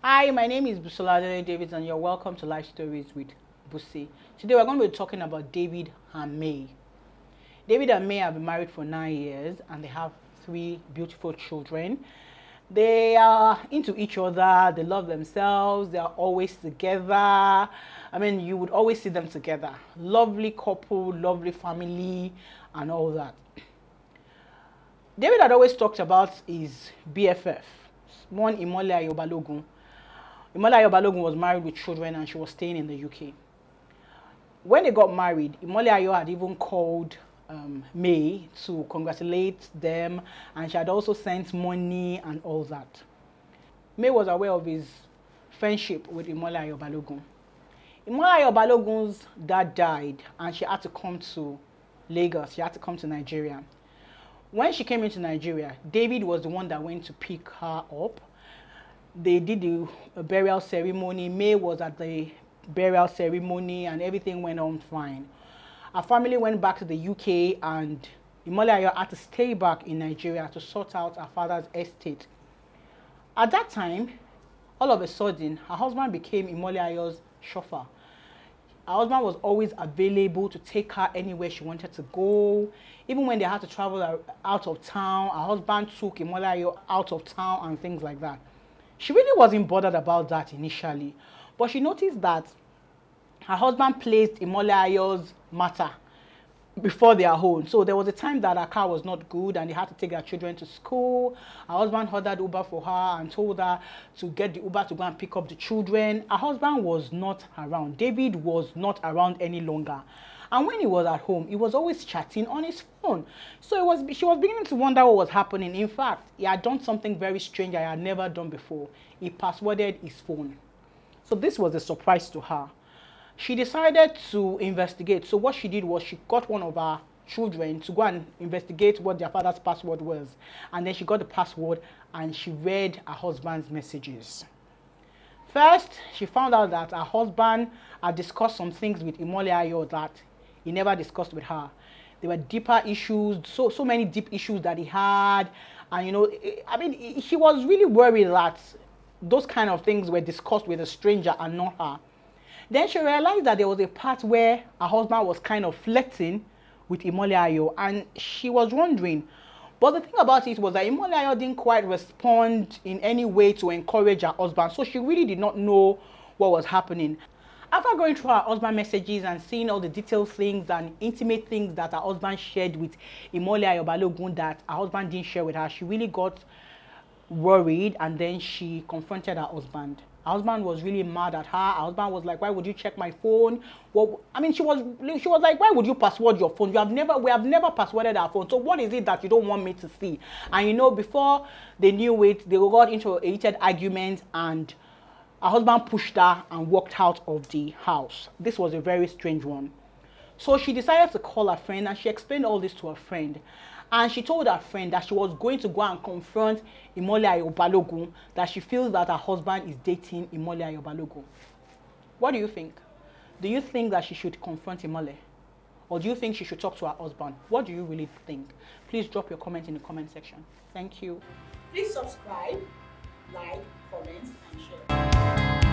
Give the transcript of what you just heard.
Hi, my name is Bussy David, and you're welcome to Life Stories with Bussy. Today we're going to be talking about David and May. David and May have been married for 9 years and they have 3 beautiful children. They are into each other, they love themselves, they are always together. I mean, you would always see them together. Lovely couple, lovely family, and all that. David had always talked about his BFF, one Imole Ayobalogun. Imole Ayobalogun was married with children and she was staying in the UK. When they got married, Imole Ayo had even called May to congratulate them, and she had also sent money and all that. May was aware of his friendship with Imole Ayobalogun. Imole Ayobalogun's dad died and she had to come to Lagos, she had to come to Nigeria. When she came into Nigeria, David was the one that went to pick her up. They did the burial ceremony. May was at the burial ceremony and everything went on fine. Our family went back to the UK and Imole Ayo had to stay back in Nigeria to sort out her father's estate. At that time, all of a sudden, her husband became Imole Ayo's chauffeur. Her husband was always available to take her anywhere she wanted to go. Even when they had to travel out of town, her husband took Imole Ayo out of town and things like that. She really wasn't bothered about that initially, but she noticed that her husband placed Imole Ayo's matter before their own. So there was a time that her car was not good and they had to take their children to school. Her husband ordered Uber for her and told her to get the Uber to go and pick up the children. Her husband was not around. David was not around any longer. And when he was at home, he was always chatting on his phone. So she was beginning to wonder what was happening. In fact, he had done something very strange I had never done before. He passworded his phone. So this was a surprise to her. She decided to investigate. So what she did was she got one of her children to go and investigate what their father's password was. And then she got the password and she read her husband's messages. First, she found out that her husband had discussed some things with Imole Ayo that he never discussed with her. There were deeper issues, so many deep issues that he had. And she was really worried that those kind of things were discussed with a stranger and not her. Then she realized that there was a part where her husband was kind of flirting with Imole Ayo, and she was wondering. But the thing about it was that Imole Ayo didn't quite respond in any way to encourage her husband, so she really did not know what was happening. After going through her husband's messages and seeing all the detailed things and intimate things that her husband shared with Imole Ayobalogun that her husband didn't share with her, she really got worried, and then she confronted her husband. Her husband was really mad at her. Her husband was like, "Why would you check my phone?" Well, she was like, "Why would you password your phone? We have never passworded our phone. So what is it that you don't want me to see?" And before they knew it, they got into a heated argument and her husband pushed her and walked out of the house. This was a very strange one. So she decided to call her friend and she explained all this to her friend. And she told her friend that she was going to go and confront Imole Ayobalogun, that she feels that her husband is dating Imole Ayobalogun. What do you think? Do you think that she should confront Imole? Or do you think she should talk to her husband? What do you really think? Please drop your comment in the comment section. Thank you. Please subscribe, like, comment, and share.